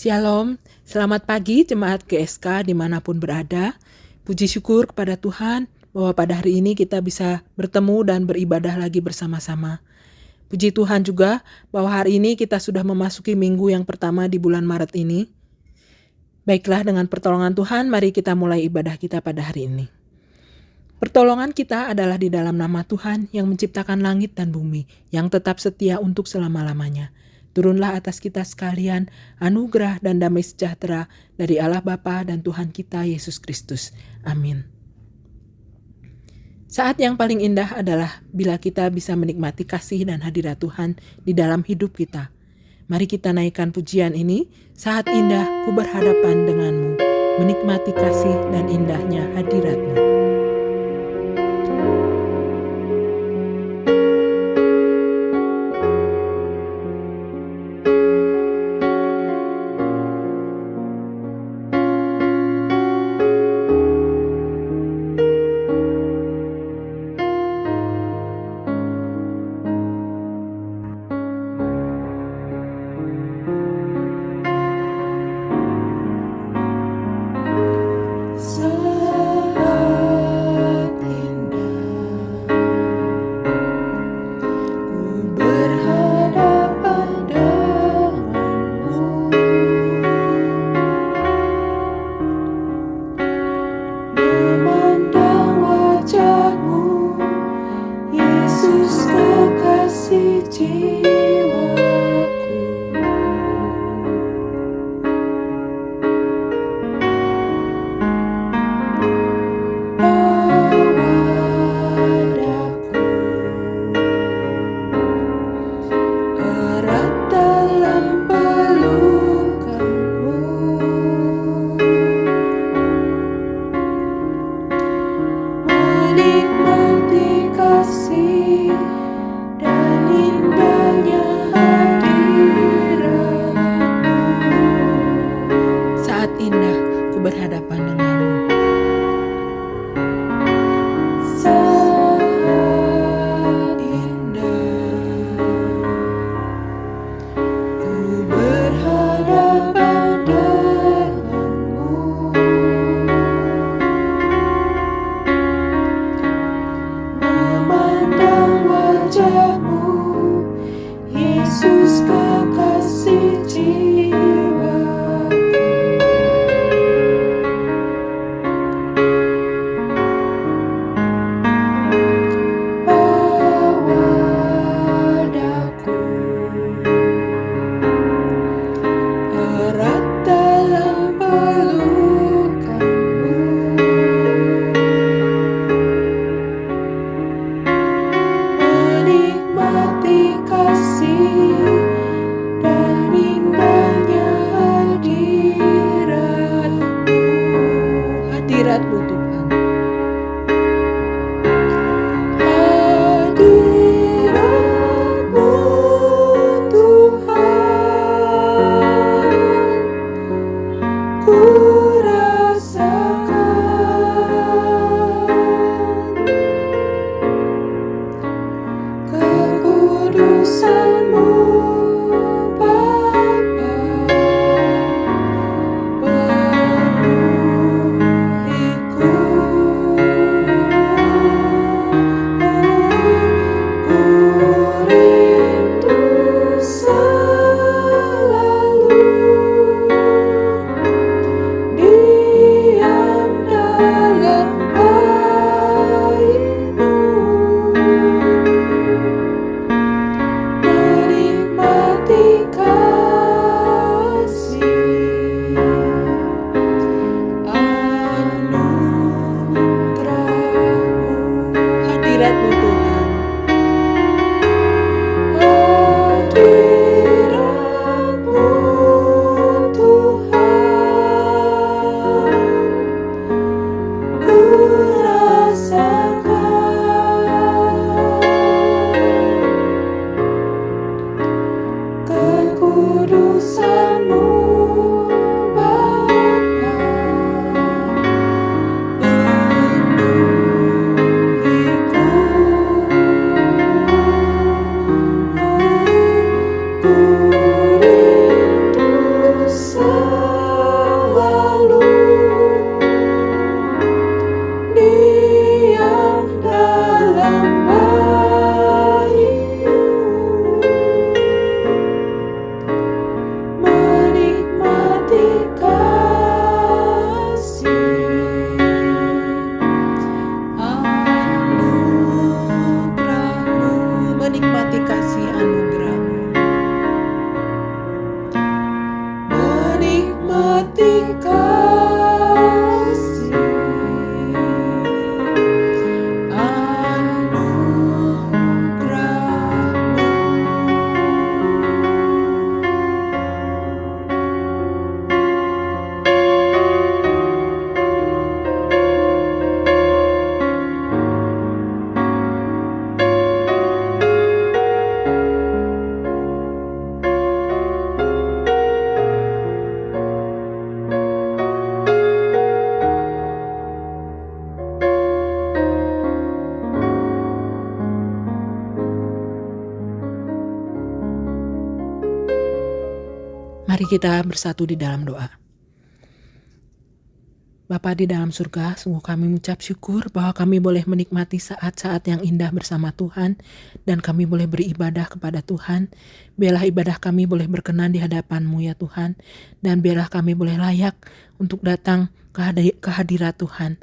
Shalom, selamat pagi jemaat GSK dimanapun berada. Puji syukur kepada Tuhan bahwa pada hari ini kita bisa bertemu dan beribadah lagi bersama-sama. Puji Tuhan juga bahwa hari ini kita sudah memasuki minggu yang pertama di bulan Maret ini. Baiklah, dengan pertolongan Tuhan, mari kita mulai ibadah kita pada hari ini. Pertolongan kita adalah di dalam nama Tuhan yang menciptakan langit dan bumi, yang tetap setia untuk selama-lamanya. Turunlah atas kita sekalian anugerah dan damai sejahtera dari Allah Bapa dan Tuhan kita Yesus Kristus. Amin. Saat yang paling indah adalah bila kita bisa menikmati kasih dan hadirat Tuhan di dalam hidup kita. Mari kita naikkan pujian ini, saat indah ku berhadapan denganmu, menikmati kasih dan indahnya hadirat-Mu. Mari kita bersatu di dalam doa. Bapa di dalam surga, sungguh kami mengucap syukur bahwa kami boleh menikmati saat-saat yang indah bersama Tuhan dan kami boleh beribadah kepada Tuhan. Biarlah ibadah kami boleh berkenan di hadapan-Mu ya Tuhan, dan biarlah kami boleh layak untuk datang ke hadirat Tuhan.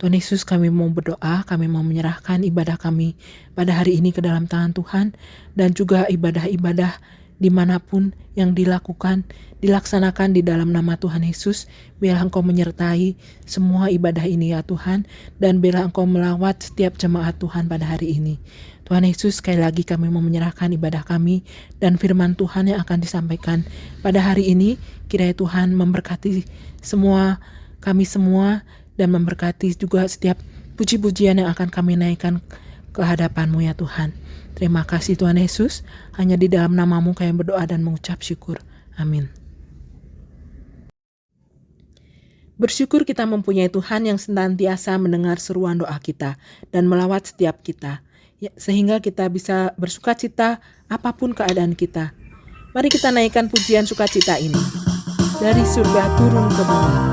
Tuhan Yesus, kami mau berdoa, kami mau menyerahkan ibadah kami pada hari ini ke dalam tangan Tuhan, dan juga ibadah-ibadah dimanapun yang dilaksanakan di dalam nama Tuhan Yesus. Biarlah Engkau menyertai semua ibadah ini ya Tuhan, dan biarlah Engkau melawat setiap jemaat Tuhan pada hari ini. Tuhan Yesus, sekali lagi kami mau menyerahkan ibadah kami dan firman Tuhan yang akan disampaikan pada hari ini. Kiranya Tuhan memberkati kami semua, dan memberkati juga setiap puji-pujian yang akan kami naikkan ke hadapan-Mu ya Tuhan. Terima kasih Tuhan Yesus, hanya di dalam nama-Mu kami berdoa dan mengucap syukur. Amin. Bersyukur kita mempunyai Tuhan yang senantiasa mendengar seruan doa kita dan melawat setiap kita, sehingga kita bisa bersukacita apapun keadaan kita. Mari kita naikkan pujian sukacita ini. Dari surga turun ke bumi.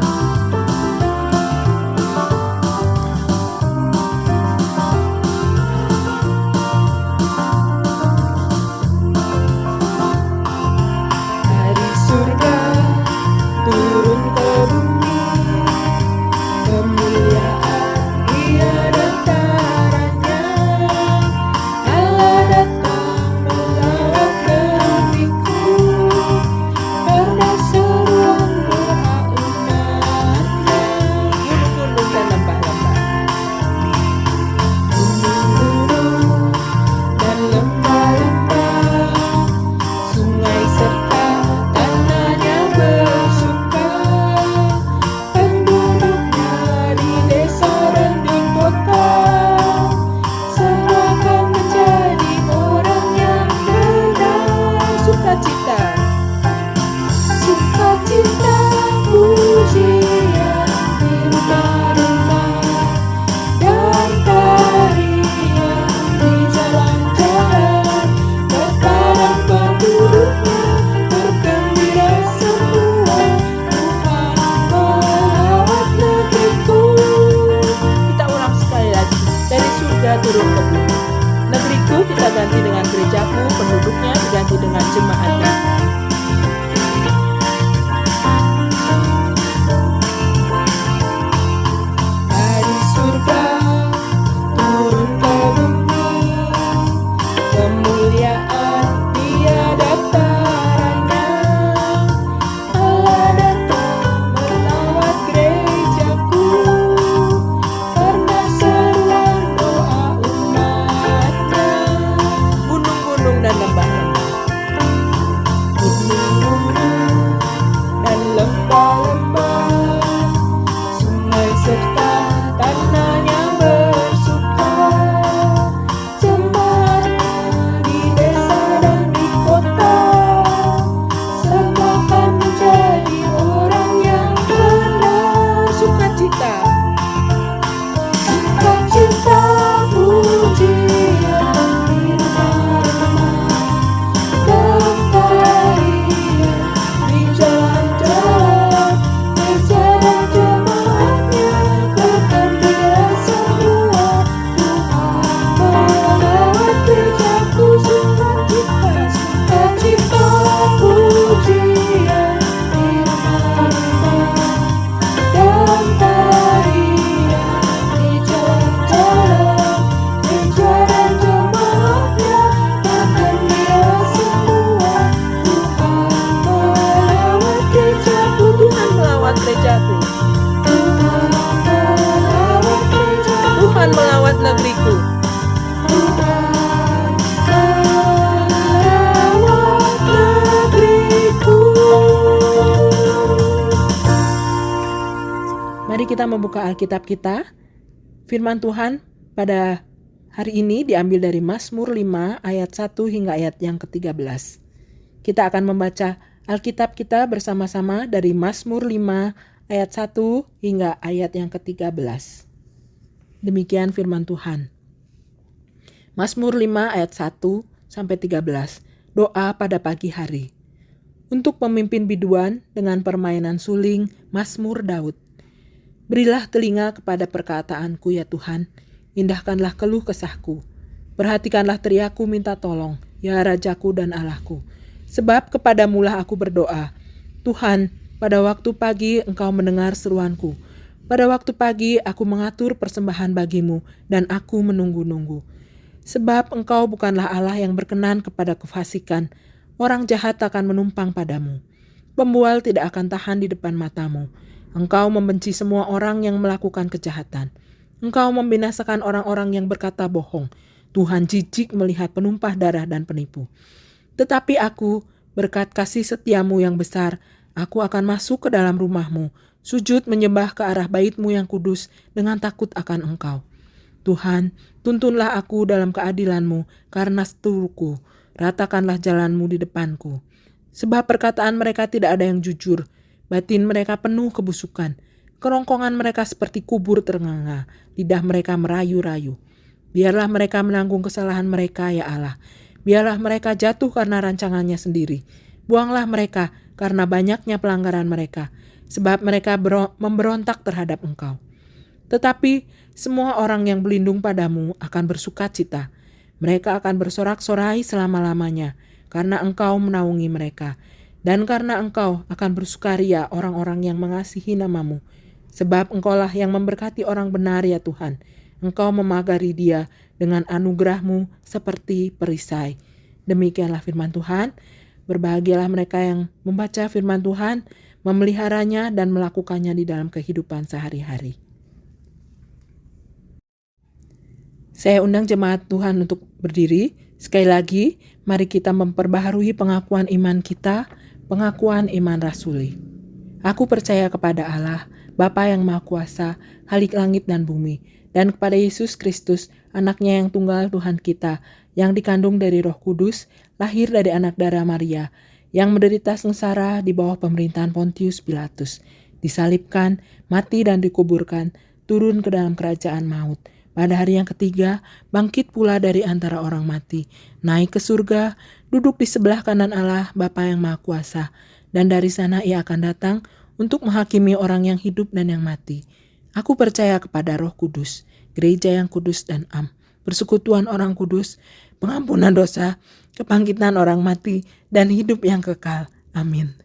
Turun ke bumi. Negeriku kita ganti dengan gerejaku, penduduknya diganti dengan jemaatnya. Dari surga turun ke bumi, kemuliaan tiada taranya. Allah datang melawat gerejaku, karena seruan doa umatnya. Gunung-gunung dan lembah-lembah, gunung-gunung dan lembah-lembah, sungai serta tanahnya bersuka. Jemaatnya di desa dan di kota, semua akan menjadi orang yang benar. Sukacita, sukacita, pujian di rumah-rumah, tarian di jalan-jalan. Gereja dan jemaatnya bergembira semua. Tuhan melawat gerejaku, sukacita, sukacita, pujian di rumah-rumah, dan tarian di jalan-jalan. Gereja dan jemaatnya bergembira semua. Tuhan melawat gerejaku, Tuhan melawat gerejaku, Tuhan melawat gerejaku, Tuhan melawat negeriku. Tuhan melawat negeriku. Mari kita membuka Alkitab kita. Firman Tuhan pada hari ini diambil dari Mazmur 5 ayat 1 hingga ayat yang ke-13. Kita akan membaca Alkitab kita bersama-sama dari Mazmur 5 ayat 1 hingga ayat yang ke-13. Demikian firman Tuhan. Mazmur 5 ayat 1 sampai 13. Doa pada pagi hari. untuk pemimpin biduan dengan permainan suling Mazmur Daud. Berilah telinga kepada perkataanku ya Tuhan, indahkanlah keluh kesahku. Perhatikanlah teriakku minta tolong, ya Rajaku dan Allahku. Sebab kepadamulah aku berdoa. Tuhan, pada waktu pagi Engkau mendengar seruanku. Pada waktu pagi aku mengatur persembahan bagimu dan aku menunggu-nunggu. Sebab Engkau bukanlah Allah yang berkenan kepada kefasikan. Orang jahat akan menumpang padamu. Pembual tidak akan tahan di depan matamu. Engkau membenci semua orang yang melakukan kejahatan. Engkau membinasakan orang-orang yang berkata bohong. Tuhan jijik melihat penumpah darah dan penipu. Tetapi aku, berkat kasih setiamu yang besar, aku akan masuk ke dalam rumahmu, sujud menyembah ke arah bait-Mu yang kudus dengan takut akan Engkau. Tuhan, tuntunlah aku dalam keadilan-Mu karena seteruku, ratakanlah jalan-Mu di depanku. Sebab perkataan mereka tidak ada yang jujur, batin mereka penuh kebusukan, kerongkongan mereka seperti kubur ternganga, lidah mereka merayu-rayu. Biarlah mereka menanggung kesalahan mereka, ya Allah. Biarlah mereka jatuh karena rancangannya sendiri. Buanglah mereka karena banyaknya pelanggaran mereka, sebab mereka memberontak terhadap Engkau. Tetapi semua orang yang berlindung padamu akan bersuka cita. Mereka akan bersorak-sorai selama-lamanya, karena Engkau menaungi mereka. Dan karena Engkau akan bersukaria orang-orang yang mengasihi nama-Mu. Sebab Engkaulah yang memberkati orang benar ya Tuhan. Engkau memagari dia dengan anugerah-Mu seperti perisai. Demikianlah firman Tuhan. Berbahagialah mereka yang membaca firman Tuhan, memeliharanya dan melakukannya di dalam kehidupan sehari-hari. Saya undang jemaat Tuhan untuk berdiri. Sekali lagi, mari kita memperbaharui pengakuan iman kita, pengakuan iman rasuli. Aku percaya kepada Allah, Bapa yang Maha Kuasa, Khalik langit dan bumi, dan kepada Yesus Kristus, anaknya yang tunggal Tuhan kita, yang dikandung dari Roh Kudus, lahir dari anak darah Maria, yang menderita sengsara di bawah pemerintahan Pontius Pilatus, disalibkan, mati dan dikuburkan, turun ke dalam kerajaan maut. Pada hari yang ketiga, bangkit pula dari antara orang mati, naik ke surga, duduk di sebelah kanan Allah, Bapa yang Maha Kuasa, dan dari sana ia akan datang untuk menghakimi orang yang hidup dan yang mati. Aku percaya kepada Roh Kudus, gereja yang kudus dan persekutuan orang kudus, pengampunan dosa, kebangkitan orang mati, dan hidup yang kekal. Amin.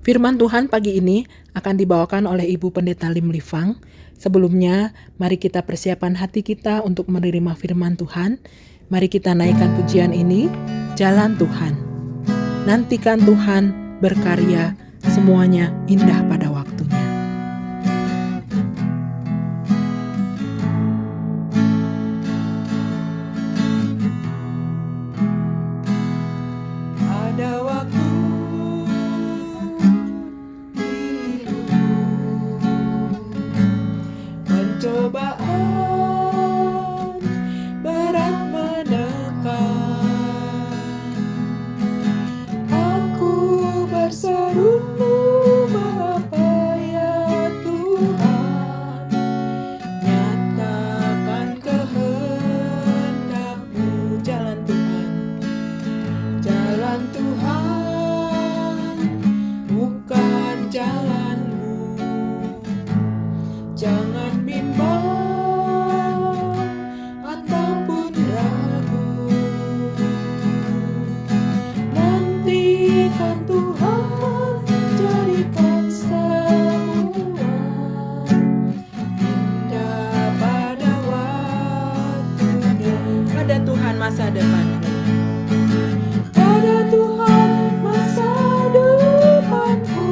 Firman Tuhan pagi ini akan dibawakan oleh Ibu Pendeta Lim Livang. Sebelumnya, mari kita persiapkan hati kita untuk menerima firman Tuhan. Mari kita naikkan pujian ini, Jalan Tuhan. Nantikan Tuhan berkarya, semuanya indah pada waktunya. Ada waktu pencobaan berat menekan. Aku berseru, mengapa ya Tuhan, nyatakan kehendak-Mu. Jalan Tuhan, jalan Tuhan, bukan jalan-Mu. Jangan bimbang ataupun ragu, nantikan Tuhan, jadikan semua indah pada waktunya. Pada Tuhan masa depanku, pada Tuhan masa depanku,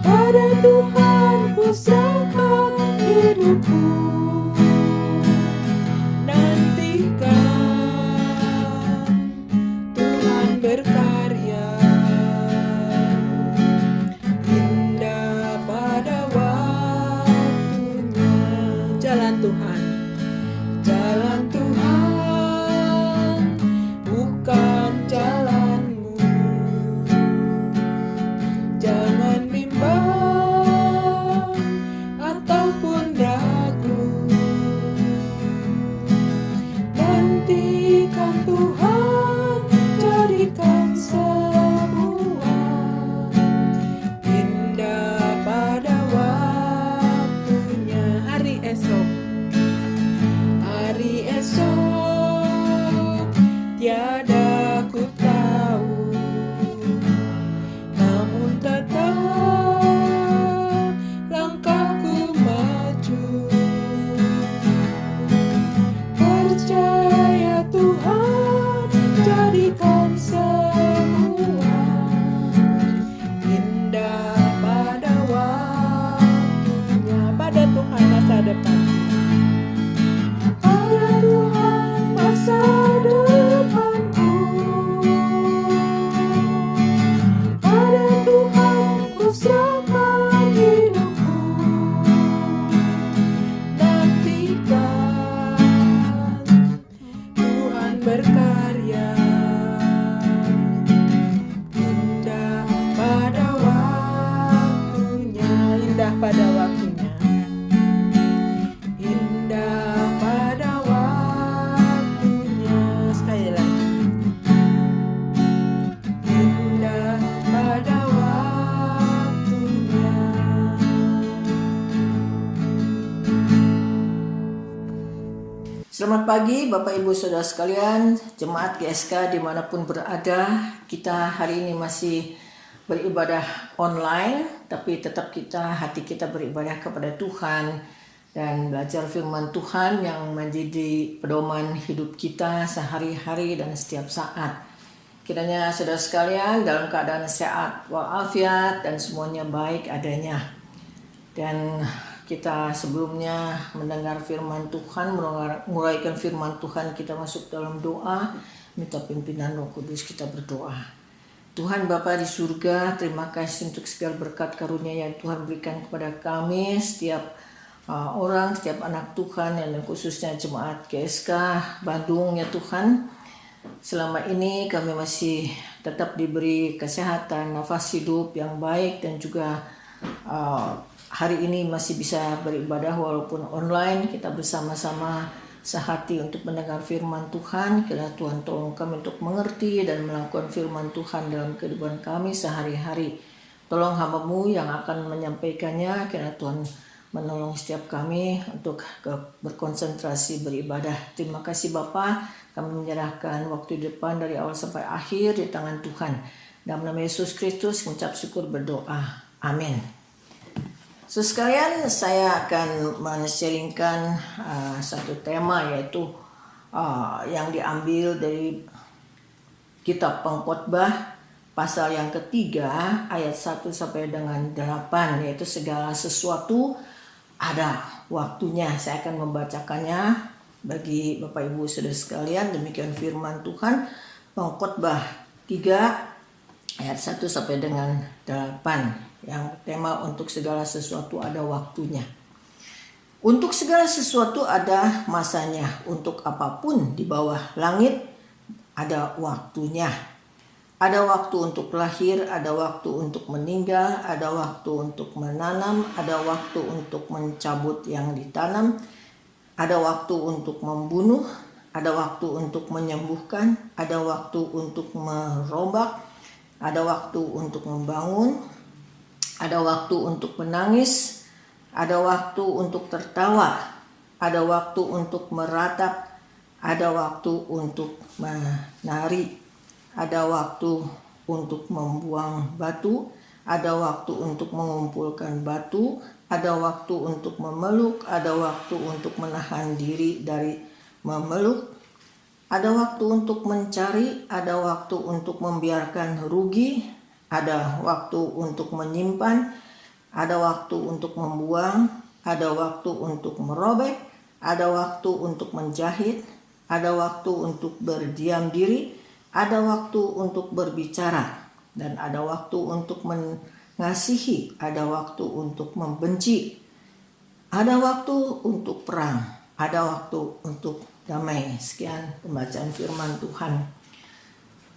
pada Tuhan ku serahkan hidupku. Nantikan Tuhan berkarya, indah pada waktunya. Jalan Tuhan, jalan Tuhan, bukan jalan-Mu. Jangan bimbang ataupun ragu, nantikan Tuhan, Selamat pagi Bapak Ibu Saudara sekalian, jemaat GSK dimanapun berada. Kita hari ini masih beribadah online, tapi tetap hati kita beribadah kepada Tuhan dan belajar firman Tuhan yang menjadi pedoman hidup kita sehari-hari dan setiap saat. Kiranya saudara sekalian dalam keadaan sehat walafiat dan semuanya baik adanya. Dan kita sebelumnya mendengar firman Tuhan, menguraikan firman Tuhan, kita masuk dalam doa, minta pimpinan Roh Kudus, kita berdoa. Tuhan Bapa di surga, terima kasih untuk segala berkat karunia yang Tuhan berikan kepada kami, setiap orang, setiap anak Tuhan, dan khususnya jemaat GSK Bandung ya Tuhan. Selama ini kami masih tetap diberi kesehatan, nafas hidup yang baik, dan juga hari ini masih bisa beribadah walaupun online. Kita bersama-sama sehati untuk mendengar firman Tuhan. Kiranya Tuhan tolong kami untuk mengerti dan melakukan firman Tuhan dalam kehidupan kami sehari-hari. Tolong hamba-Mu yang akan menyampaikannya. Kiranya Tuhan menolong setiap kami untuk berkonsentrasi beribadah. Terima kasih Bapa. Kami menyerahkan waktu di depan dari awal sampai akhir di tangan Tuhan. Dalam nama Yesus Kristus mengucap syukur berdoa. Amin. Sekalian, saya akan men-sharingkan satu tema, yaitu yang diambil dari kitab Pengkhotbah pasal yang ketiga ayat 1 sampai dengan 8, yaitu segala sesuatu ada waktunya. Saya akan membacakannya bagi Bapak Ibu Saudara sekalian. Demikian firman Tuhan, Pengkhotbah 3 ayat 1 sampai dengan 8. Yang tema untuk segala sesuatu ada waktunya. Untuk segala sesuatu ada masanya. Untuk apapun di bawah langit ada waktunya. Ada waktu untuk lahir, ada waktu untuk meninggal, ada waktu untuk menanam, ada waktu untuk mencabut yang ditanam, ada waktu untuk membunuh, ada waktu untuk menyembuhkan, ada waktu untuk merombak, ada waktu untuk membangun, ada waktu untuk menangis, ada waktu untuk tertawa, ada waktu untuk meratap, ada waktu untuk menari, ada waktu untuk membuang batu, ada waktu untuk mengumpulkan batu, ada waktu untuk memeluk, ada waktu untuk menahan diri dari memeluk, ada waktu untuk mencari, ada waktu untuk membiarkan rugi, ada waktu untuk menyimpan, ada waktu untuk membuang, ada waktu untuk merobek, ada waktu untuk menjahit, ada waktu untuk berdiam diri, ada waktu untuk berbicara, dan ada waktu untuk mengasihi, ada waktu untuk membenci, ada waktu untuk perang, ada waktu untuk damai. Sekian pembacaan firman Tuhan.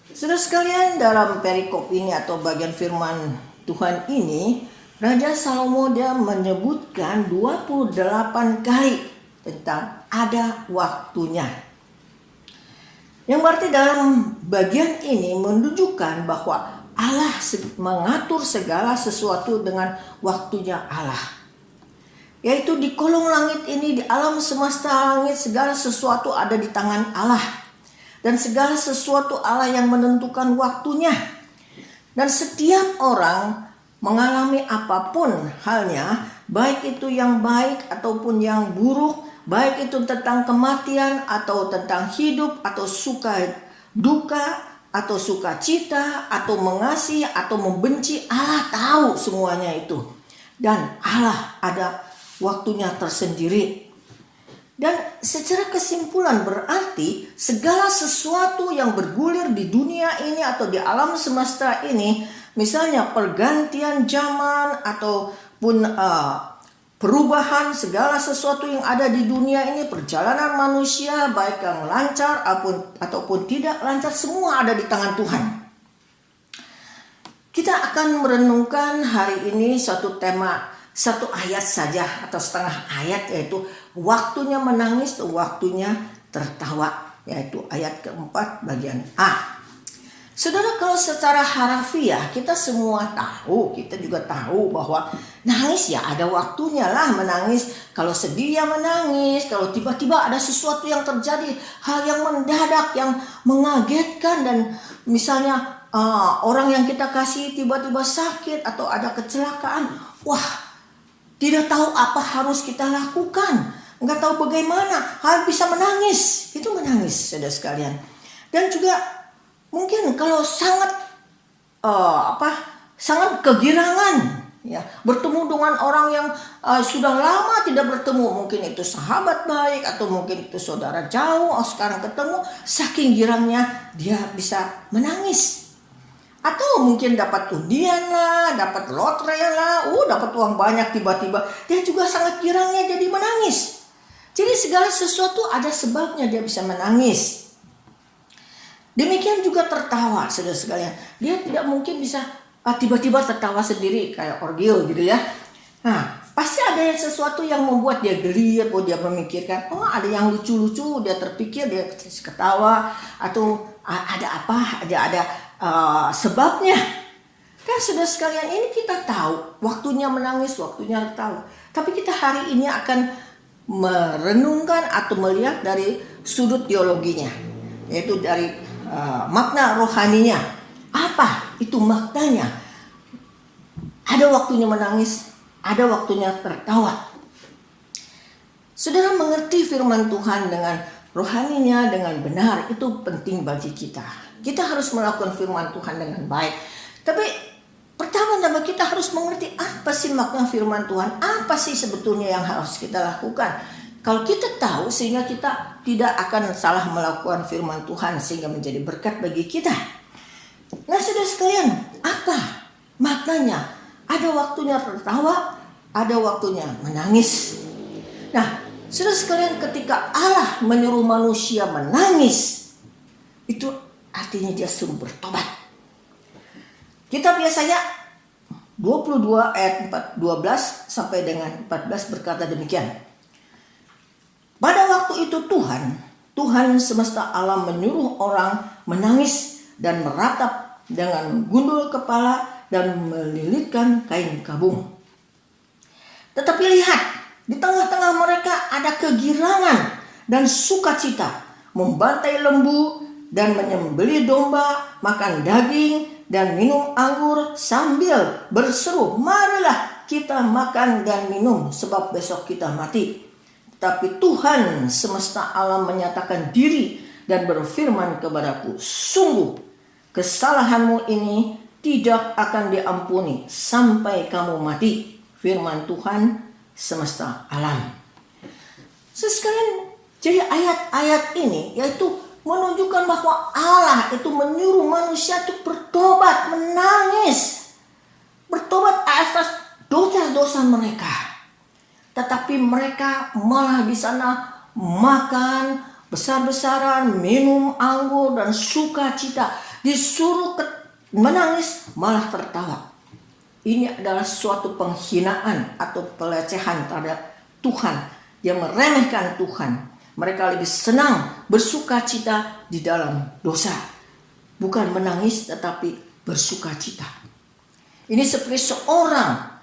Saudara sekalian, dalam perikop ini atau bagian firman Tuhan ini, Raja Salomo dia menyebutkan 28 kali tentang ada waktunya. Yang berarti dalam bagian ini menunjukkan bahwa Allah mengatur segala sesuatu dengan waktunya Allah. Yaitu di kolong langit ini, di alam semesta langit, segala sesuatu ada di tangan Allah. Dan segala sesuatu Allah yang menentukan waktunya. Dan setiap orang mengalami apapun halnya, baik itu yang baik ataupun yang buruk, baik itu tentang kematian atau tentang hidup, atau suka duka, atau sukacita, atau mengasihi atau membenci, Allah tahu semuanya itu. Dan Allah ada waktunya tersendiri. Dan secara kesimpulan berarti segala sesuatu yang bergulir di dunia ini atau di alam semesta ini, misalnya pergantian zaman ataupun perubahan segala sesuatu yang ada di dunia ini, perjalanan manusia baik yang lancar ataupun tidak lancar, semua ada di tangan Tuhan. Kita akan merenungkan hari ini satu tema, satu ayat saja atau setengah ayat, yaitu waktunya menangis dan waktunya tertawa, yaitu ayat keempat bagian A. Saudara, kalau secara harafiah kita semua tahu, kita juga tahu bahwa nangis ya ada waktunya lah menangis. Kalau sedih ya menangis, kalau tiba-tiba ada sesuatu yang terjadi, hal yang mendadak, yang mengagetkan, dan misalnya orang yang kita kasih tiba-tiba sakit atau ada kecelakaan, wah, tidak tahu apa harus kita lakukan, nggak tahu bagaimana, hal bisa menangis, itu menangis, saudara sekalian. Dan juga mungkin kalau sangat sangat kegirangan ya, bertemu dengan orang yang sudah lama tidak bertemu, mungkin itu sahabat baik atau mungkin itu saudara jauh, sekarang ketemu, saking girangnya dia bisa menangis. Atau mungkin dapat undian lah, dapat lotre lah, dapat uang banyak tiba-tiba, dia juga sangat girangnya jadi menangis. Jadi segala sesuatu ada sebabnya dia bisa menangis. Demikian juga tertawa, saudara sekalian. Dia tidak mungkin bisa tiba-tiba tertawa sendiri kayak orgil gitu ya. Nah, pasti ada sesuatu yang membuat dia gelir, dia memikirkan, ada yang lucu-lucu, dia terpikir, dia ketawa, atau ada apa, ada sebabnya. Kan saudara sekalian, ini kita tahu waktunya menangis, waktunya tertawa. Tapi kita hari ini akan merenungkan atau melihat dari sudut teologinya, yaitu dari makna rohaninya. Apa itu maknanya? Ada waktunya menangis, ada waktunya tertawa. Saudara mengerti firman Tuhan dengan rohaninya, dengan benar, itu penting bagi kita. Kita harus melakukan firman Tuhan dengan baik. Tapi pertama-tama kita harus mengerti apa sih makna firman Tuhan, apa sih sebetulnya yang harus kita lakukan. Kalau kita tahu, sehingga kita tidak akan salah melakukan firman Tuhan, sehingga menjadi berkat bagi kita. Nah, saudara sekalian, apa maknanya? Ada waktunya tertawa, ada waktunya menangis. Nah, saudara sekalian, ketika Allah menyuruh manusia menangis, itu artinya dia suruh bertobat. Kitab Yesaya 22 ayat 12 sampai dengan 14 berkata demikian. Pada waktu itu Tuhan semesta alam menyuruh orang menangis dan meratap dengan gundul kepala dan melilitkan kain kabung. Tetapi lihat, di tengah-tengah mereka ada kegirangan dan sukacita, membantai lembu dan menyembelih domba, makan daging dan minum anggur sambil berseru, marilah kita makan dan minum sebab besok kita mati. Tapi Tuhan semesta alam menyatakan diri dan berfirman kepadaku, sungguh kesalahanmu ini tidak akan diampuni sampai kamu mati. Firman Tuhan semesta alam. Sekalian, jadi ayat-ayat ini yaitu menunjukkan bahwa Allah itu menyuruh manusia itu bertobat, menangis, bertobat atas dosa-dosa mereka. Tetapi mereka malah di sana makan besar-besaran, minum anggur dan sukacita. Disuruh menangis malah tertawa. Ini adalah suatu penghinaan atau pelecehan terhadap Tuhan. Dia meremehkan Tuhan. Mereka lebih senang bersukacita di dalam dosa. Bukan menangis tetapi bersukacita. Ini seperti seorang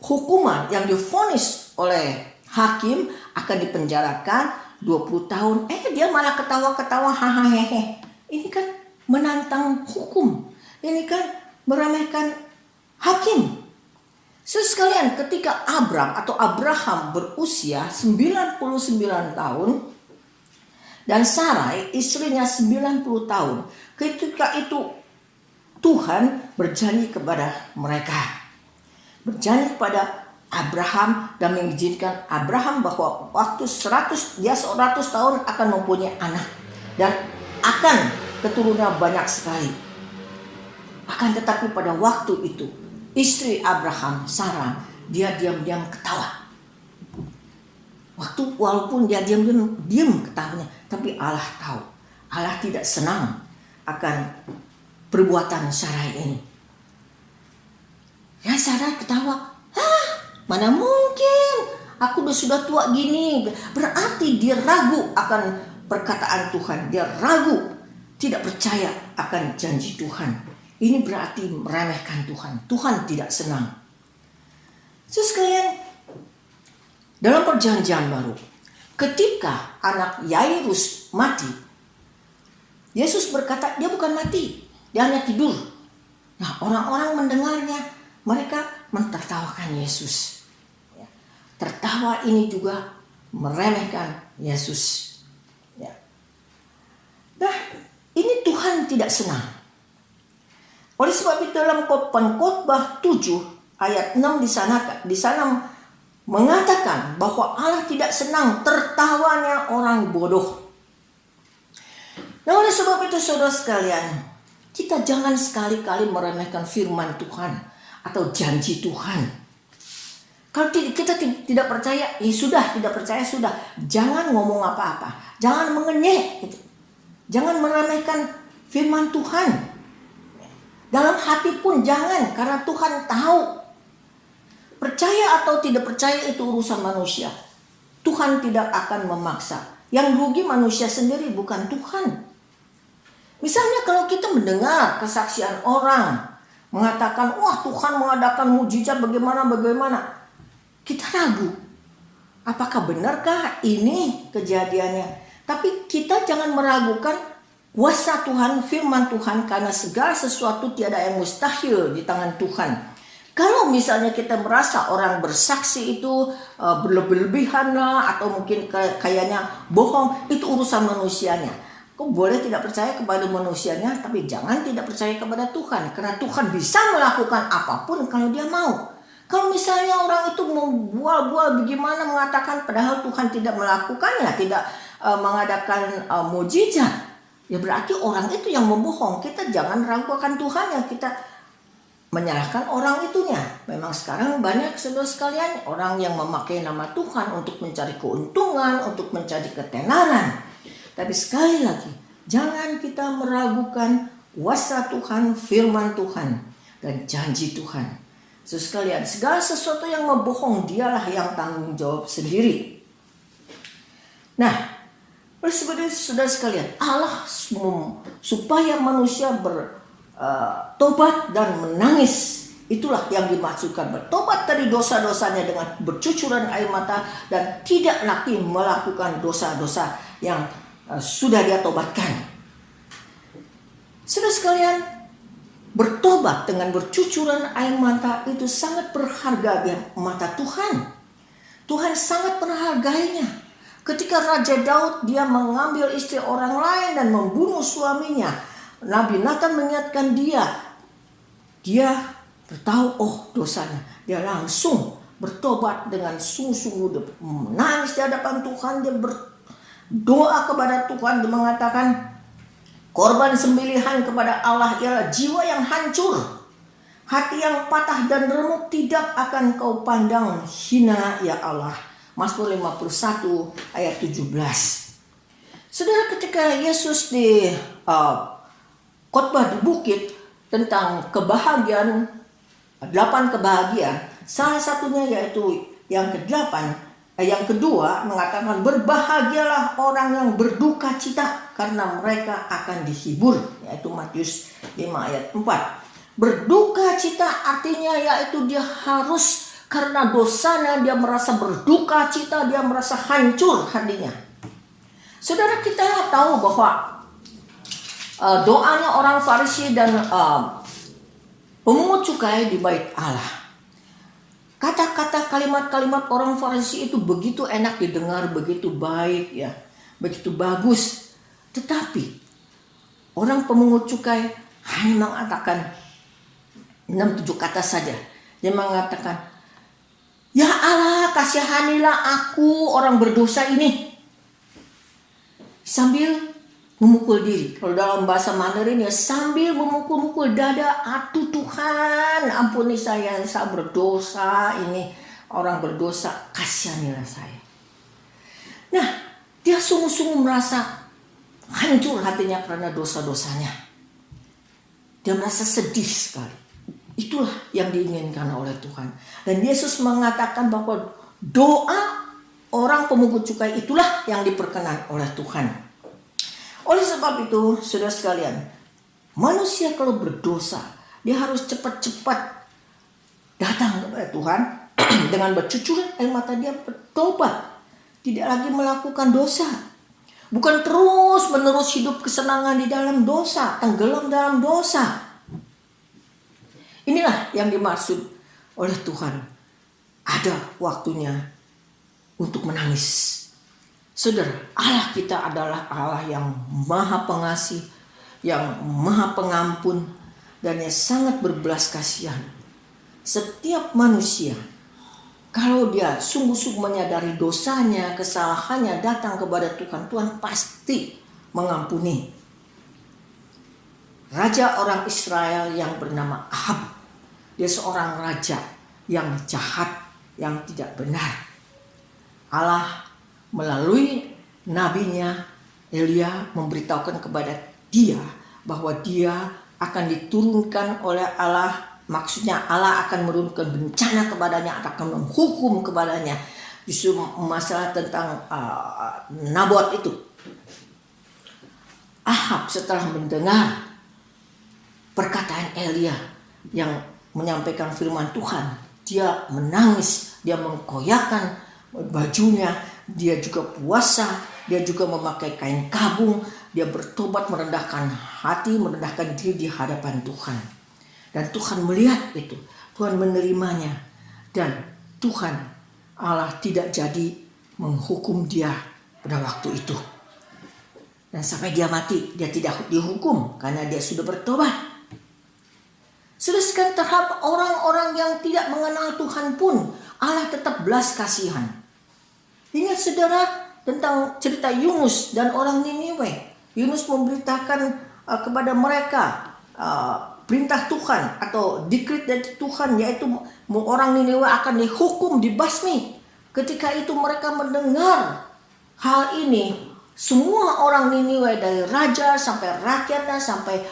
hukuman yang divonis oleh hakim akan dipenjarakan 20 tahun. Dia malah ketawa-ketawa, hahaha. Ini kan menantang hukum. Ini kan meremehkan hakim. Sekalian, ketika Abraham berusia 99 tahun dan Sarai istrinya 90 tahun. Ketika itu Tuhan berjanji kepada mereka. Berjanji kepada Abraham dan mengizinkan Abraham bahwa waktu 100 tahun akan mempunyai anak dan akan keturunan banyak sekali. Akan tetapi pada waktu itu istri Abraham, Sarah, dia diam-diam ketawa. Walaupun dia diam ketawanya, tapi Allah tahu. Allah tidak senang akan perbuatan Sarah ini. Ya, Sarah ketawa. Mana mungkin? Aku sudah tua gini. Berarti dia ragu akan perkataan Tuhan. Dia ragu. tidak percaya akan janji Tuhan, ini berarti meremehkan Tuhan. Tuhan tidak senang. Terus sekalian, dalam perjanjian baru, ketika anak Yairus mati, Yesus berkata dia bukan mati, dia hanya tidur. Nah, orang-orang mendengarnya, mereka mentertawakan Yesus. Tertawa ini juga meremehkan Yesus. Nah, ini Tuhan tidak senang. Oleh sebab itu dalam Pengkhotbah 7 ayat 6 di sana mengatakan bahwa Allah tidak senang tertawanya orang bodoh. Nah, oleh sebab itu saudara sekalian, kita jangan sekali-kali meremehkan firman Tuhan atau janji Tuhan. Kalau kita tidak percaya, ya sudah, tidak percaya sudah. Jangan ngomong apa-apa, jangan mengenyek, gitu. Jangan meremehkan firman Tuhan. Dalam hati pun jangan, karena Tuhan tahu. Percaya atau tidak percaya itu urusan manusia. Tuhan tidak akan memaksa. Yang rugi manusia sendiri, bukan Tuhan. Misalnya kalau kita mendengar kesaksian orang mengatakan, wah Tuhan mengadakan mujizat bagaimana. Kita ragu. Apakah benarkah ini kejadiannya? Tapi kita jangan meragukan kuasa Tuhan, firman Tuhan, karena segala sesuatu tiada yang mustahil di tangan Tuhan. Kalau misalnya kita merasa orang bersaksi itu berlebih-lebihan lah, atau mungkin kayaknya bohong, itu urusan manusianya. Kau boleh tidak percaya kepada manusianya, tapi jangan tidak percaya kepada Tuhan. Karena Tuhan bisa melakukan apapun kalau dia mau. Kalau misalnya orang itu membual-bual bagaimana mengatakan padahal Tuhan tidak melakukannya, tidak mengadakan mujizat, ya berarti orang itu yang membohong. Kita jangan ragukan Tuhan, yang kita menyalahkan orang itunya. Memang sekarang banyak saudara sekalian orang yang memakai nama Tuhan untuk mencari keuntungan, untuk mencari ketenaran. Tapi sekali lagi, jangan kita meragukan kuasa Tuhan, firman Tuhan, dan janji Tuhan. Sekalian, segala sesuatu yang membohong dialah yang tanggung jawab sendiri. Nah, oleh sebab itu saudara sekalian, Allah supaya manusia bertobat dan menangis. Itulah yang dimaksudkan, bertobat dari dosa-dosanya dengan bercucuran air mata dan tidak lagi melakukan dosa-dosa yang sudah dia tobatkan. Saudara sekalian, bertobat dengan bercucuran air mata itu sangat berharga di mata Tuhan. Tuhan sangat menghargainya. Ketika Raja Daud dia mengambil istri orang lain dan membunuh suaminya, Nabi Nathan mengingatkan dia bertahu dosanya. Dia langsung bertobat dengan sungguh-sungguh, menangis di hadapan Tuhan. Dia berdoa kepada Tuhan, dia mengatakan, korban sembelihan kepada Allah ialah jiwa yang hancur, hati yang patah dan remuk tidak akan kau pandang hina ya Allah. Mazmur 51 ayat 17. Saudara, ketika Yesus di khotbah di bukit tentang kebahagiaan, 8 kebahagiaan, salah satunya yaitu yang yang kedua mengatakan berbahagialah orang yang berduka cita karena mereka akan dihibur, yaitu Matius 5 ayat 4. Berduka cita artinya yaitu dia harus karena dosanya dia merasa berduka cita, dia merasa hancur hatinya. Saudara, kita tahu bahwa doanya orang Farisi dan pemungut cukai di bait Allah. Kata-kata kalimat-kalimat orang Farisi itu begitu enak didengar, begitu baik ya, begitu bagus. Tetapi orang pemungut cukai hanya mengatakan 6-7 kata saja. Dia mengatakan, ya Allah, kasihanilah aku orang berdosa ini. Sambil memukul diri. Kalau dalam bahasa Mandarin ya sambil memukul-mukul dada. Aduh Tuhan, ampuni saya berdosa ini. Orang berdosa, kasihanilah saya. Nah, dia sungguh-sungguh merasa hancur hatinya karena dosa-dosanya. Dia merasa sedih sekali. Itulah yang diinginkan oleh Tuhan. Dan Yesus mengatakan bahwa doa orang pemungut cukai itulah yang diperkenan oleh Tuhan. Oleh sebab sebab itu, saudara sekalian, manusia kalau berdosa, dia harus cepat-cepat datang kepada Tuhan dengan bercucuran air mata, dia bertobat, tidak lagi melakukan dosa. Bukan terus-menerus hidup kesenangan di dalam dosa, tenggelam dalam dosa. Inilah yang dimaksud oleh Tuhan. Ada waktunya untuk menangis. Saudara, Allah kita adalah Allah yang maha pengasih, yang maha pengampun, dan yang sangat berbelas kasihan. Setiap manusia, kalau dia sungguh-sungguh menyadari dosanya, kesalahannya, datang kepada Tuhan, Tuhan pasti mengampuni. Raja orang Israel yang bernama Ahab, dia seorang raja yang jahat, yang tidak benar. Allah melalui nabinya Elia memberitahukan kepada dia bahwa dia akan diturunkan oleh Allah. Maksudnya Allah akan menurunkan bencana kepadanya, akan menghukum kepadanya. Justru masalah tentang Nabot itu. Ahab setelah mendengar perkataan Elia yang menyampaikan firman Tuhan, dia menangis, dia mengkoyakkan bajunya, dia juga puasa, dia juga memakai kain kabung, dia bertobat, merendahkan hati, merendahkan diri di hadapan Tuhan. Dan Tuhan melihat itu, Tuhan menerimanya, dan Tuhan Allah tidak jadi menghukum dia pada waktu itu. Dan sampai dia mati, dia tidak dihukum karena dia sudah bertobat. Sedangkan terhadap orang-orang yang tidak mengenal Tuhan pun Allah tetap belas kasihan. Ingat saudara tentang cerita Yunus dan orang Niniwe. Yunus memberitakan kepada mereka perintah Tuhan atau dikrit dari Tuhan, yaitu orang Niniwe akan dihukum, dibasmi. Ketika itu mereka mendengar hal ini, semua orang Niniwe dari raja sampai rakyatnya sampai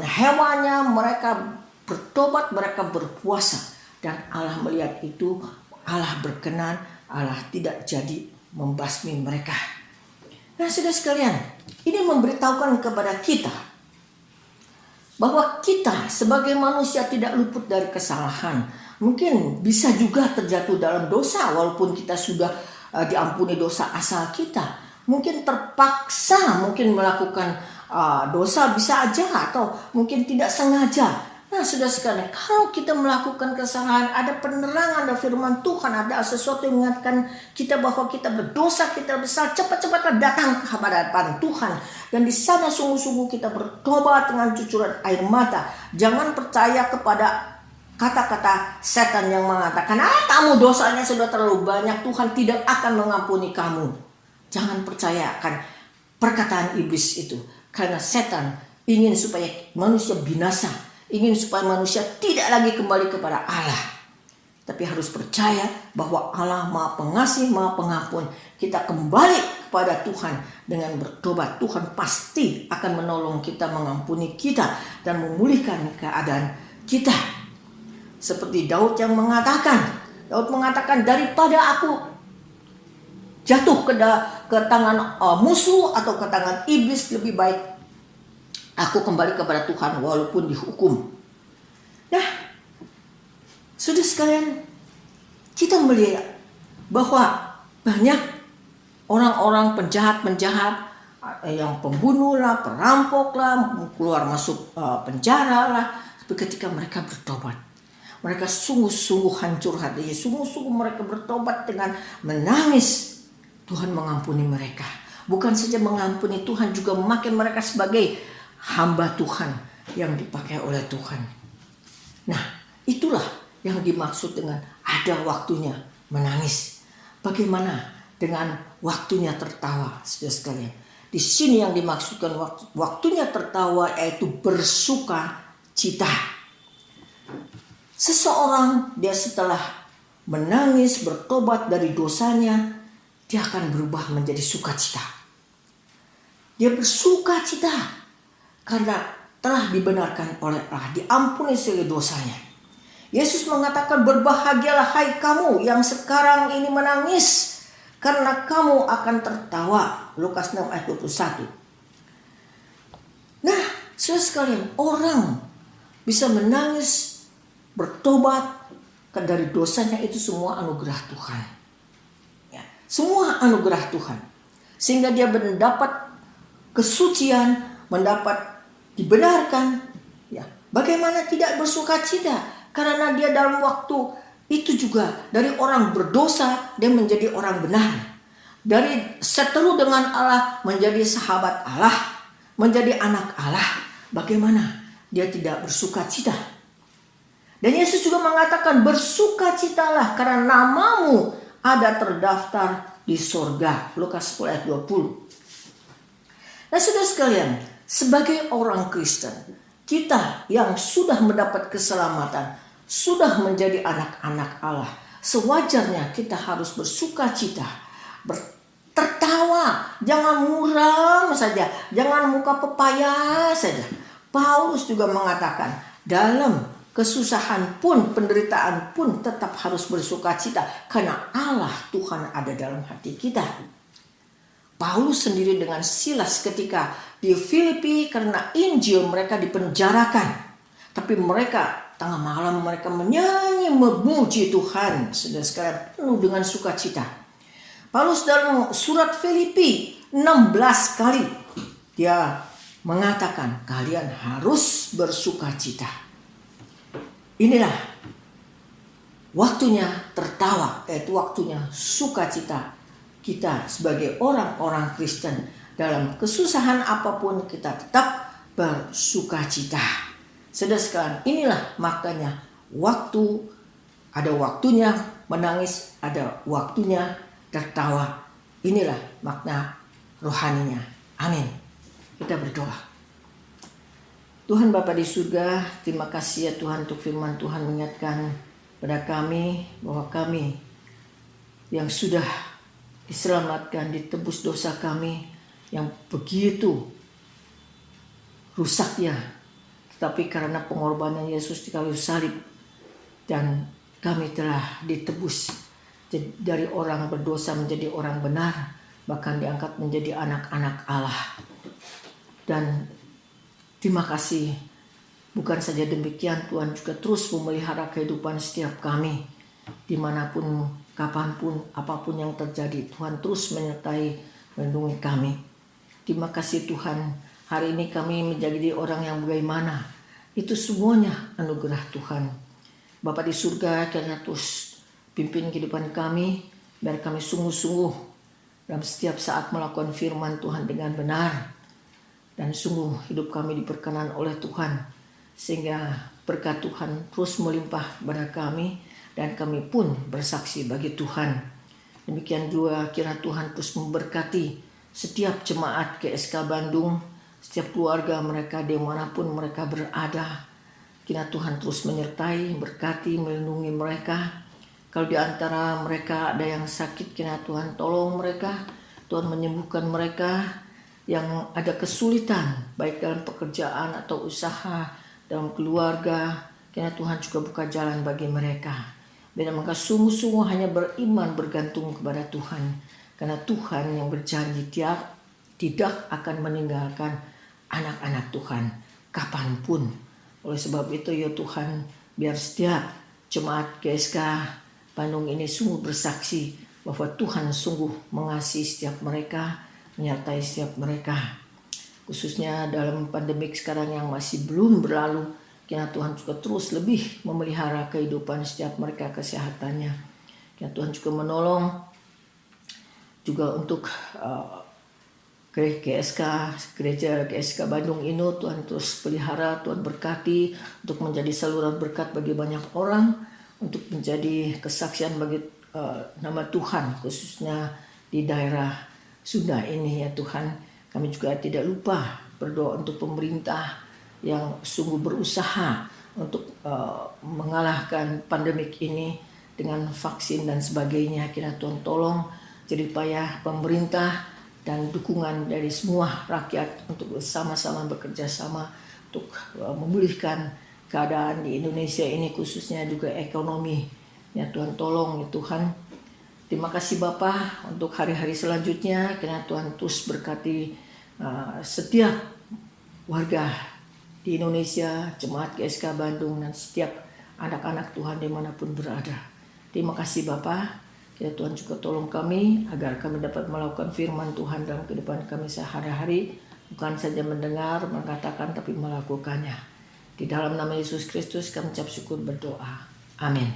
hewannya, mereka bertobat, mereka berpuasa, dan Allah melihat itu, Allah berkenan, Allah tidak jadi membasmi mereka. Nah, saudara sekalian, ini memberitahukan kepada kita bahwa kita sebagai manusia tidak luput dari kesalahan. Mungkin bisa juga terjatuh dalam dosa walaupun kita sudah diampuni dosa asal kita. Mungkin terpaksa melakukan dosa, bisa aja, atau mungkin tidak sengaja. Nah, saudara sekalian, kalau kita melakukan kesalahan, ada penerangan dari firman Tuhan, ada sesuatu yang mengingatkan kita bahwa kita berdosa, kita bersalah, cepat-cepat datang ke hadapan Tuhan. Dan di sana sungguh-sungguh kita bertobat dengan cucuran air mata. Jangan percaya kepada kata-kata setan yang mengatakan, kamu dosanya sudah terlalu banyak, Tuhan tidak akan mengampuni kamu. Jangan percayakan perkataan iblis itu, karena setan ingin supaya manusia binasa, ingin supaya manusia tidak lagi kembali kepada Allah. Tapi harus percaya bahwa Allah Maha Pengasih, Maha Pengampun. Kita kembali kepada Tuhan dengan bertobat, Tuhan pasti akan menolong kita, mengampuni kita, dan memulihkan keadaan kita. Seperti Daud yang mengatakan, daripada aku jatuh ke tangan musuh atau ke tangan iblis, lebih baik aku kembali kepada Tuhan walaupun dihukum. Nah, saudara sekalian, kita melihat bahwa banyak orang-orang penjahat-penjahat yang pembunuh lah, perampok lah, keluar masuk penjara lah. Tapi ketika mereka bertobat, mereka sungguh-sungguh hancur hatinya, sungguh-sungguh mereka bertobat dengan menangis, Tuhan mengampuni mereka. Bukan saja mengampuni, Tuhan juga memakai mereka sebagai hamba Tuhan yang dipakai oleh Tuhan. Nah, itulah yang dimaksud dengan ada waktunya menangis. Bagaimana dengan waktunya tertawa, saudara sekalian? Di sini yang dimaksudkan waktunya tertawa yaitu bersuka cita. Seseorang dia setelah menangis, bertobat dari dosanya, dia akan berubah menjadi sukacita. Dia bersuka cita karena telah dibenarkan oleh Allah, diampuni segala dosanya. Yesus mengatakan, berbahagialah hai kamu yang sekarang ini menangis, karena kamu akan tertawa. Lukas 6 ayat 21. Saudara sekalian, orang bisa menangis, bertobat dari dosanya, itu semua anugerah Tuhan. Ya, semua anugerah Tuhan. Sehingga dia mendapat kesucian, mendapat dibenarkan. Ya, bagaimana tidak bersuka cita? Karena dia dalam waktu itu juga dari orang berdosa dia menjadi orang benar. Dari seteru dengan Allah menjadi sahabat Allah, menjadi anak Allah. Bagaimana dia tidak bersuka cita? Dan Yesus juga mengatakan, bersukacitalah karena namamu ada terdaftar di sorga. Lukas 10 ayat 20. Nah saudara sekalian, sebagai orang Kristen, kita yang sudah mendapat keselamatan, sudah menjadi anak-anak Allah, sewajarnya kita harus bersuka cita, tertawa, jangan muram saja, jangan muka pepaya saja. Paulus juga mengatakan, dalam kesusahan pun, penderitaan pun tetap harus bersuka cita, karena Allah Tuhan ada dalam hati kita. Paulus sendiri dengan Silas ketika di Filipi, karena Injil mereka dipenjarakan, tapi mereka tengah malam mereka menyanyi memuji Tuhan, saudara sekalian, penuh dengan sukacita. Paulus dalam surat Filipi 16 kali dia mengatakan, kalian harus bersukacita. Inilah waktunya tertawa, yaitu waktunya sukacita. Kita sebagai orang-orang Kristen, dalam kesusahan apapun kita tetap bersukacita. Saudara sekalian, inilah makanya ada waktunya menangis, ada waktunya tertawa. Inilah makna rohaninya. Amin. Kita berdoa. Tuhan Bapa di surga, terima kasih ya Tuhan untuk firman Tuhan mengingatkan pada kami bahwa kami yang sudah diselamatkan, ditebus dosa kami yang begitu rusaknya, tetapi karena pengorbanan Yesus di kayu salib, dan kami telah ditebus dari orang berdosa menjadi orang benar, bahkan diangkat menjadi anak-anak Allah. Dan terima kasih, bukan saja demikian, Tuhan juga terus memelihara kehidupan setiap kami, dimanapun, kapanpun, apapun yang terjadi, Tuhan terus menyertai, melindungi kami. Terima kasih Tuhan, hari ini kami menjadi orang yang bagaimana, itu semuanya anugerah Tuhan. Bapa di surga, kiranya terus pimpin kehidupan kami, biar kami sungguh-sungguh dalam setiap saat melakukan firman Tuhan dengan benar, dan sungguh hidup kami diperkenan oleh Tuhan, sehingga berkat Tuhan terus melimpah kepada kami, dan kami pun bersaksi bagi Tuhan. Demikian juga kiranya Tuhan terus memberkati setiap jemaat GSK Bandung, setiap keluarga mereka dimanapun mereka berada. Kiranya Tuhan terus menyertai, berkati, melindungi mereka. Kalau di antara mereka ada yang sakit, kiranya Tuhan tolong mereka, Tuhan menyembuhkan mereka. Yang ada kesulitan baik dalam pekerjaan atau usaha, dalam keluarga, kiranya Tuhan juga buka jalan bagi mereka. Biar mereka sungguh-sungguh hanya beriman, bergantung kepada Tuhan, karena Tuhan yang berjanji tidak akan meninggalkan anak-anak Tuhan kapanpun. Oleh sebab itu ya Tuhan, biar setiap jemaat GSK Bandung ini sungguh bersaksi bahwa Tuhan sungguh mengasihi setiap mereka, menyertai setiap mereka, khususnya dalam pandemik sekarang yang masih belum berlalu. Kiranya Tuhan juga terus lebih memelihara kehidupan setiap mereka, kesehatannya. Kiranya Tuhan juga menolong juga untuk gereja GSK Bandung ini. Tuhan terus pelihara, Tuhan berkati untuk menjadi saluran berkat bagi banyak orang, untuk menjadi kesaksian bagi nama Tuhan, khususnya di daerah Sunda ini ya Tuhan. Kami juga tidak lupa berdoa untuk pemerintah yang sungguh berusaha untuk mengalahkan pandemik ini dengan vaksin dan sebagainya. Kiranya Tuhan tolong jerih payah pemerintah dan dukungan dari semua rakyat untuk bersama-sama bekerja sama untuk memulihkan keadaan di Indonesia ini, khususnya juga ekonomi. Ya Tuhan tolong ya Tuhan. Terima kasih Bapa untuk hari-hari selanjutnya. Kiranya Tuhan terus berkati setiap warga di Indonesia, Jemaat GSK Bandung, dan setiap anak-anak Tuhan dimanapun berada. Terima kasih Bapa. Ya Tuhan juga tolong kami agar kami dapat melakukan firman Tuhan dalam kehidupan kami sehari-hari. Bukan saja mendengar, mengatakan, tapi melakukannya. Di dalam nama Yesus Kristus kami ucap syukur berdoa. Amin.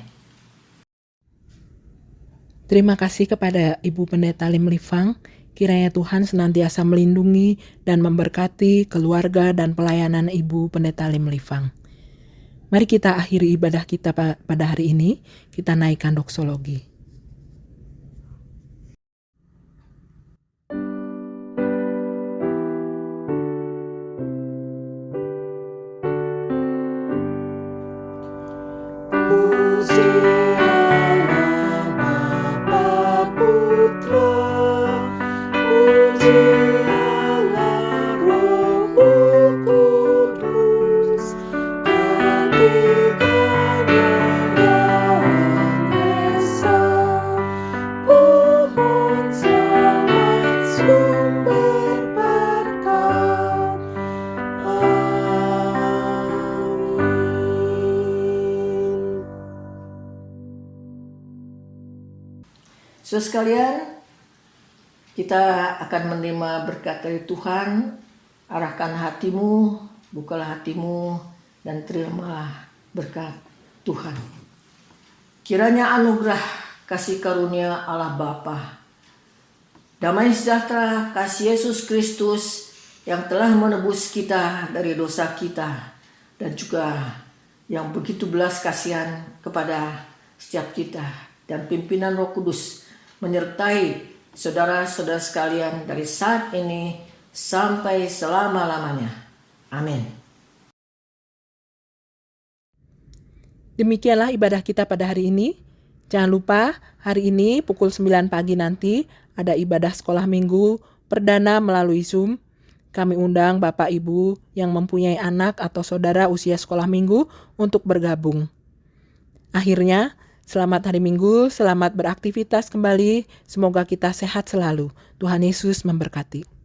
Terima kasih kepada Ibu Pendeta Lim Lifang. Kiranya Tuhan senantiasa melindungi dan memberkati keluarga dan pelayanan Ibu Pendeta Lim Lifang. Mari kita akhiri ibadah kita pada hari ini. Kita naikkan doksologi. Saudara sekalian, kita akan menerima berkat dari Tuhan. Arahkan hatimu, bukalah hatimu, dan terimalah berkat Tuhan. Kiranya anugerah kasih karunia Allah Bapa, damai sejahtera kasih Yesus Kristus yang telah menebus kita dari dosa kita, dan juga yang begitu belas kasihan kepada setiap kita, dan pimpinan Roh Kudus menyertai saudara-saudara sekalian dari saat ini sampai selama-lamanya. Amin. Demikianlah ibadah kita pada hari ini. Jangan lupa hari ini pukul 9 pagi nanti ada ibadah sekolah minggu perdana melalui Zoom. Kami undang Bapak Ibu yang mempunyai anak atau saudara usia sekolah minggu untuk bergabung. Akhirnya, selamat hari Minggu, selamat beraktivitas kembali. Semoga kita sehat selalu. Tuhan Yesus memberkati.